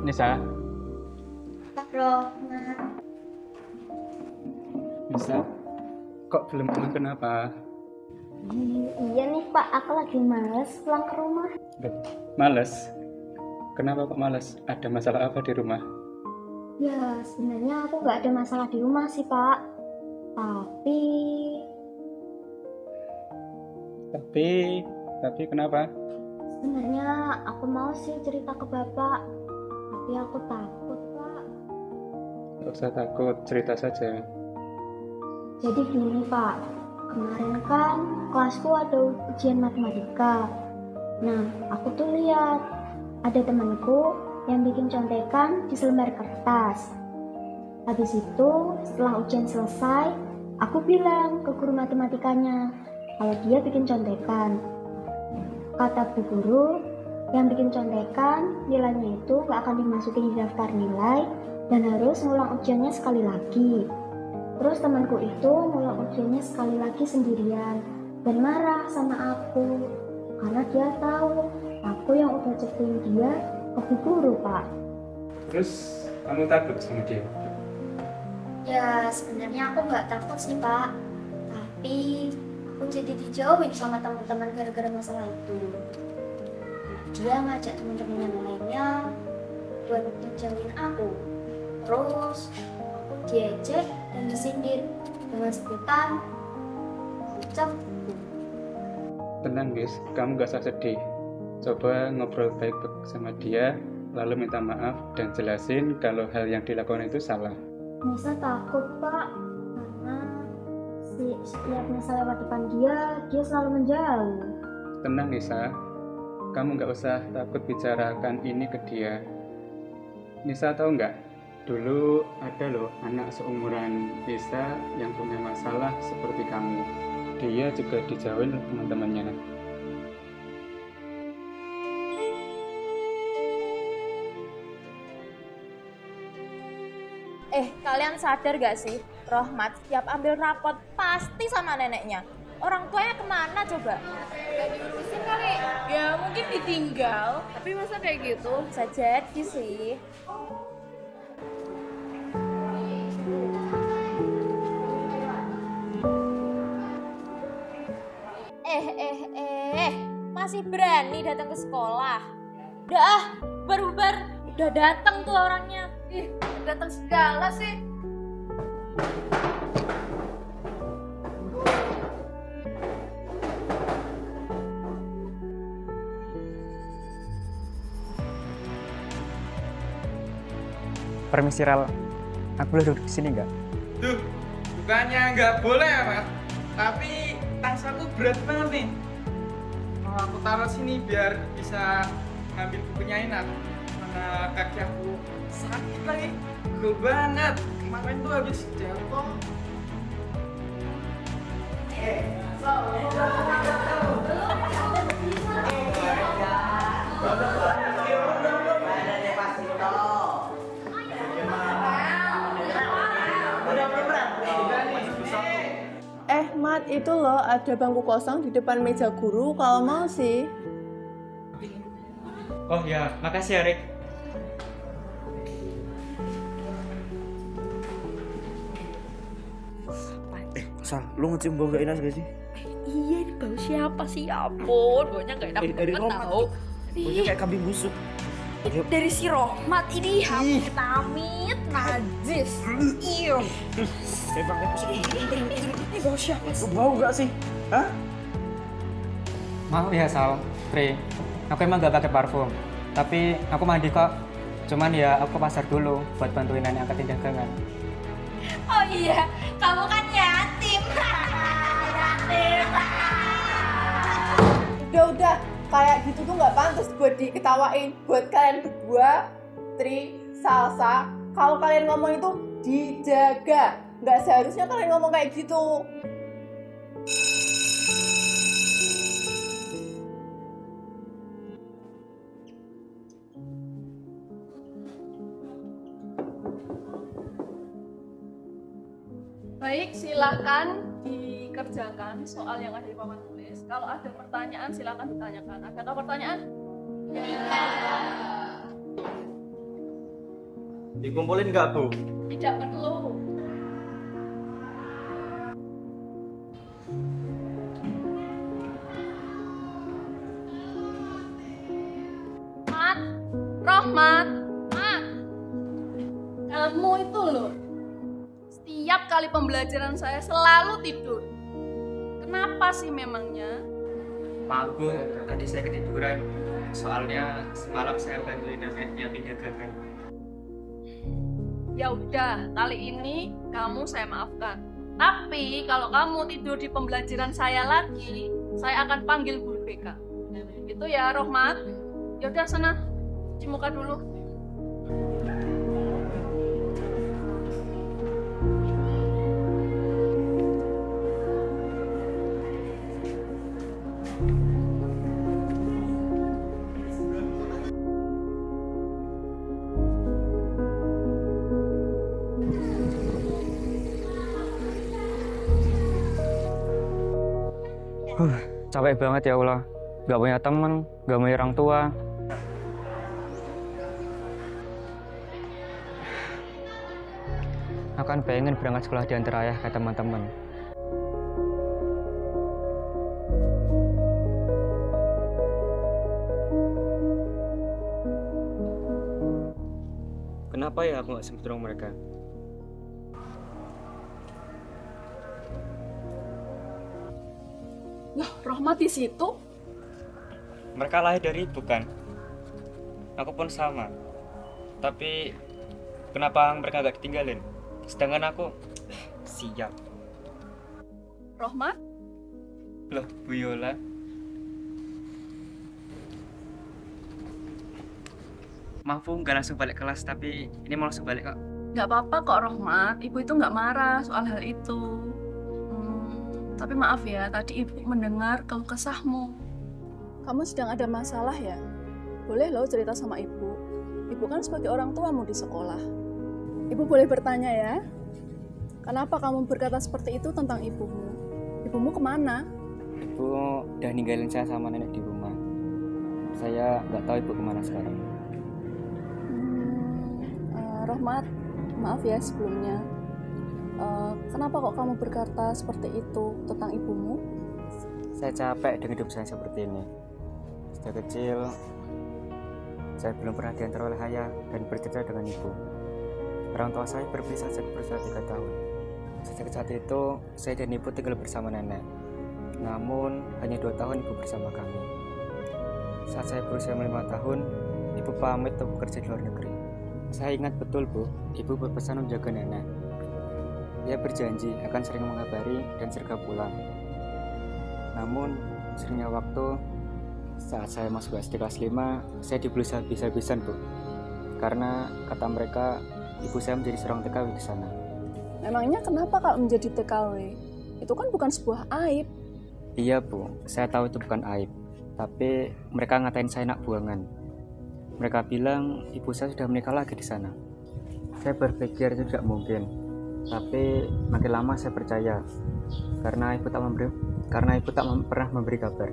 Nisa, Rohmat. Nisa, kok belum pulang kenapa? Iya nih Pak, aku lagi males pulang ke rumah. Loh, males? Kenapa kok males? Ada masalah apa di rumah? Ya sebenarnya aku nggak ada masalah di rumah sih Pak. Tapi Tapi kenapa? sebenarnya aku mau sih cerita ke Bapak. Tapi aku takut Pak. Gak usah takut, cerita saja. Jadi gini Pak, kemarin kan kelasku ada ujian matematika. Nah, aku tuh lihat ada temanku yang bikin contekan di selembar kertas. Habis itu, setelah ujian selesai, aku bilang ke guru matematikanya kalau dia bikin contekan. Kata bu guru, yang bikin contekan nilainya itu gak akan dimasukin di daftar nilai dan harus ngulang ujiannya sekali lagi. Terus temanku itu ngulang ujiannya sekali lagi sendirian dan marah sama aku karena dia tahu aku yang udah cekin dia ke bu guru Pak. Terus kamu takut sama dia? Ya sebenarnya aku nggak takut sih Pak, tapi aku jadi dijauhin sama teman-teman gara-gara masalah itu. Dia ngajak teman-teman yang lainnya buat menjauhin aku. Terus aku diejek dan disindir dengan sebutan ucap. Tenang guys, kamu gak usah sedih. Coba ngobrol baik-baik sama dia, lalu minta maaf dan jelasin kalau hal yang dilakukan itu salah. Nisa takut Pak, karena setiap Nisa lewat depan dia selalu menjauh. Tenang Nisa, kamu gak usah takut bicarakan ini ke dia. Nisa tahu nggak? Dulu ada loh anak seumuran Nisa yang punya masalah seperti kamu. Dia juga dijauhin teman-temannya. Kalian sadar gak sih? Rohmat setiap ambil rapot pasti sama neneknya. Orang tuanya kemana coba? Gak diurusin kali. Ya mungkin ditinggal. Tapi masa kayak gitu? Bisa jadi sih. Masih berani datang ke sekolah? Udah bubar-bubar. Udah datang tuh orangnya. Ih, datang segala sih. Permisi Ral, aku boleh duduk di sini nggak? Duh, bukannya nggak boleh ya Mas, tapi tas aku berat banget nih. Mau aku taruh sini biar bisa ngambil bukunya enak. Mana kaki aku sakit lagi, pegel banget. Kemarin tuh habis jatuh. Mat, itu loh ada bangku kosong di depan meja guru kalau mau sih. Oh ya, makasih ya Rik. Sal, lu ngecium bau gak enak gak sih? Iya, ini bau siapa sih? Ya ampun, baunya gak enak Dari banget Rohmat. tau. Baunya kayak kambing busuk. Dari si Rohmat ini amit-amit najis. Iya. Bang, Ini bau siapa sih? lu bau gak sih? Hah? Maaf ya Sal, Pri. Aku emang gak pakai parfum. Tapi aku mandi kok. Cuman ya aku pasar dulu buat bantuin nenek angkatin dagangan. Oh iya, kamu kan yatim. Yatim. Udah, kayak gitu tuh nggak pantas buat diketawain. Buat kalian berdua, Tri, Salsa, kalau kalian ngomong itu dijaga. Nggak seharusnya kalian ngomong kayak gitu. Baik, silakan dikerjakan soal yang ada di papan tulis. Kalau ada pertanyaan, silakan ditanyakan. Adakah pertanyaan? Ya. Dikumpulin nggak, Bu? Tidak perlu. Mat, Rohmat, Mat. Kamu itu loh, setiap kali pembelajaran saya selalu tidur. Kenapa sih memangnya? Maaf Bu, tadi saya ketiduran. Soalnya semalam saya bantuin neneknya penjagaan. Ya udah, kali ini kamu saya maafkan. Tapi kalau kamu tidur di pembelajaran saya lagi, saya akan panggil guru BK. Itu ya, Rohmat. Ya udah sana, cuci muka dulu. Capek banget ya Allah. Gak punya teman, gak punya orang tua. Akan pengen berangkat sekolah di antara ayah ke teman-teman. Kenapa ya aku gak sempet dorong mereka? Loh, Rohmat di situ? Mereka lahir dari ibu kan? Aku pun sama. Tapi kenapa mereka gak ditinggalin? Sedangkan aku siap. Rohmat? Loh, Bu Yola. Maaf Bu, gak langsung balik kelas, tapi ini mau langsung balik kok. Gak apa-apa kok, Rohmat. Ibu itu gak marah soal hal itu. Tapi maaf ya, tadi ibu mendengar keluh kesahmu. Kamu sedang ada masalah ya? Boleh loh cerita sama ibu. Ibu kan sebagai orang tuamu di sekolah. Ibu boleh bertanya ya? Kenapa kamu berkata seperti itu tentang ibumu? Ibumu kemana? Ibu udah ninggalin saya sama nenek di rumah. Saya nggak tahu ibu kemana sekarang. Rohmat, maaf ya sebelumnya. Kenapa kok kamu berkata seperti itu tentang ibumu? Saya capek dengan hidup saya seperti ini. Sejak kecil, saya belum pernah diantar oleh ayah dan bercerita dengan ibu. Orang tua saya berpisah sejak berusia 3 tahun. Sejak saat itu, saya dan ibu tinggal bersama nenek. Namun, hanya 2 tahun ibu bersama kami. Saat saya berusia 5 tahun, ibu pamit untuk bekerja di luar negeri. Saya ingat betul, Bu, ibu berpesan menjaga nenek. Ia berjanji akan sering mengabari dan segera pulang. Namun, seringnya waktu, saat saya masuk SD kelas 5, saya dibully habis-habisan, Bu. Karena kata mereka, ibu saya menjadi seorang TKW di sana. Memangnya kenapa kalau menjadi TKW? Itu kan bukan sebuah aib. Iya, Bu, saya tahu itu bukan aib. Tapi mereka ngatain saya anak buangan. Mereka bilang ibu saya sudah menikah lagi di sana. Saya berpikir itu tidak mungkin. Tapi makin lama saya percaya karena ibu tak pernah memberi kabar.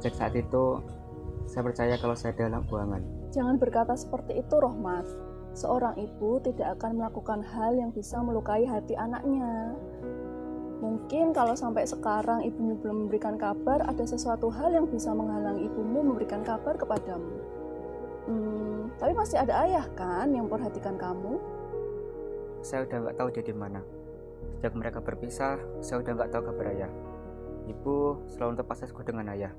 Sejak saat itu saya percaya kalau saya adalah buangan. Jangan berkata seperti itu, Rohmat. Seorang ibu tidak akan melakukan hal yang bisa melukai hati anaknya. Mungkin kalau sampai sekarang ibumu belum memberikan kabar, ada sesuatu hal yang bisa menghalangi ibumu memberikan kabar kepadamu. Tapi masih ada ayah kan yang memperhatikan kamu? Saya udah nggak tahu dia di mana. Sejak mereka berpisah, saya udah nggak tahu kabar ayah. Ibu selalu terpaksa ikut dengan ayah.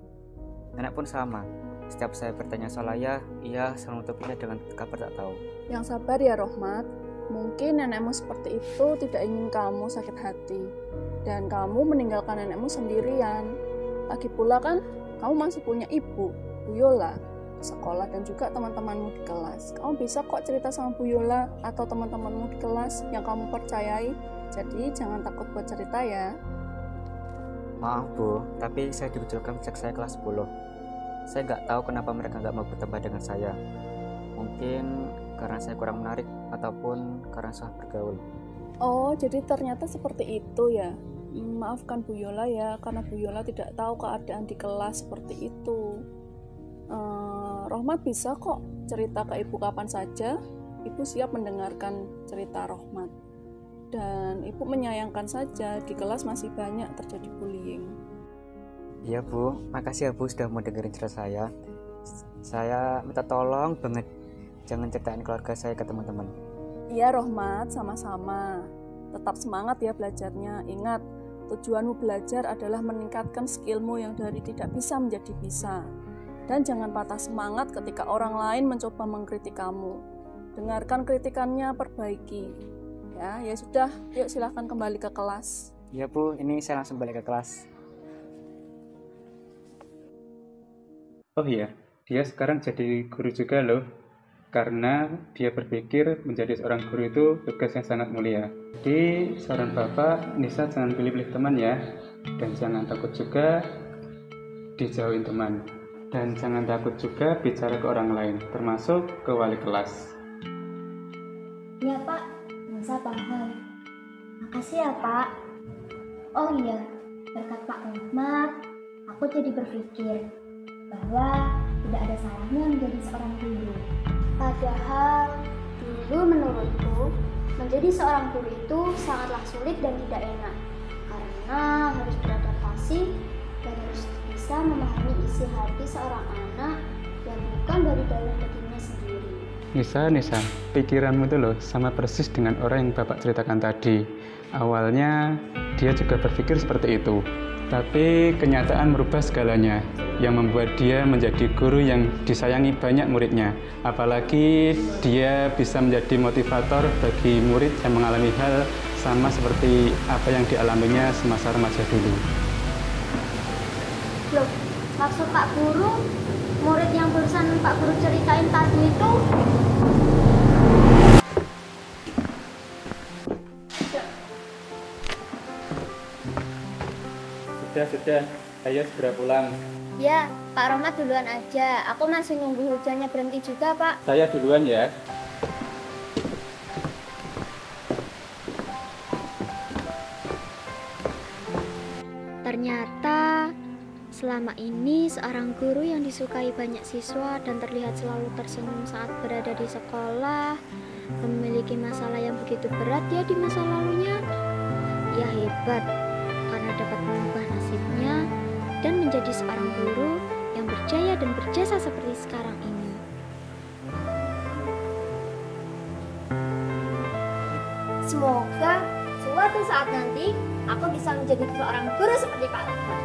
Nenek pun sama. Setiap saya bertanya soal ayah, ia selalu menutupinya dengan kabar tak tahu. Yang sabar ya, Rohmat. Mungkin nenekmu seperti itu tidak ingin kamu sakit hati. Dan kamu meninggalkan nenekmu sendirian. Lagi pula kan, kamu masih punya ibu, Bu Yola, sekolah dan juga teman-temanmu di kelas. Kamu bisa kok cerita sama Bu Yola atau teman-temanmu di kelas yang kamu percayai. Jadi jangan takut buat cerita ya. Maaf Bu, tapi saya dikucilkan sejak saya kelas 10. Saya nggak tahu kenapa mereka nggak mau berteman dengan saya. Mungkin karena saya kurang menarik ataupun karena susah bergaul. Oh, jadi ternyata seperti itu ya. Maafkan Bu Yola ya, karena Bu Yola tidak tahu keadaan di kelas seperti itu. Rohmat bisa kok cerita ke ibu kapan saja. Ibu siap mendengarkan cerita Rohmat. Dan Ibu menyayangkan saja di kelas masih banyak terjadi bullying. Iya Bu, makasih ya Bu sudah mau dengerin cerita saya. Saya minta tolong banget jangan ceritain keluarga saya ke teman-teman. Iya Rohmat, sama-sama. Tetap semangat ya belajarnya. Ingat, tujuanmu belajar adalah meningkatkan skillmu yang dari tidak bisa menjadi bisa. Dan jangan patah semangat ketika orang lain mencoba mengkritik kamu. Dengarkan kritikannya, perbaiki. Ya sudah, yuk silahkan kembali ke kelas. Iya Bu, ini saya langsung balik ke kelas. Oh iya, dia sekarang jadi guru juga loh. Karena dia berpikir menjadi seorang guru itu tugas yang sangat mulia. Jadi seorang bapak, Nisa jangan pilih-pilih teman ya. Dan jangan takut juga dijauhin teman. Dan jangan takut juga bicara ke orang lain, termasuk ke wali kelas. Ya Pak, Nisa paham. Makasih ya Pak. Oh iya, berkat Pak Rahmat, aku jadi berpikir bahwa tidak ada salahnya menjadi seorang guru. Padahal dulu menurutku menjadi seorang guru itu sangatlah sulit dan tidak enak karena harus beradaptasi dan harus bisa memahami isi hati seorang anak yang bukan dari dalam dagingnya sendiri. Nisa, pikiranmu itu loh sama persis dengan orang yang Bapak ceritakan tadi. Awalnya dia juga berpikir seperti itu, tapi kenyataan merubah segalanya, yang membuat dia menjadi guru yang disayangi banyak muridnya. Apalagi dia bisa menjadi motivator bagi murid yang mengalami hal sama seperti apa yang dialaminya semasa remaja dulu. Loh, maksud Pak Guru, murid yang barusan Pak Guru ceritain tadi itu? Sudah, ayo segera pulang. Ya, Pak Rahmat duluan aja. Aku masih nunggu hujannya berhenti juga, Pak. Saya duluan ya. Ternyata selama ini seorang guru yang disukai banyak siswa dan terlihat selalu tersenyum saat berada di sekolah memiliki masalah yang begitu berat ya di masa lalunya. Ia hebat karena dapat mengubah nasibnya dan menjadi seorang guru yang berjaya dan berjasa seperti sekarang ini. Semoga suatu saat nanti aku bisa menjadi seorang guru seperti Pak Rahmat.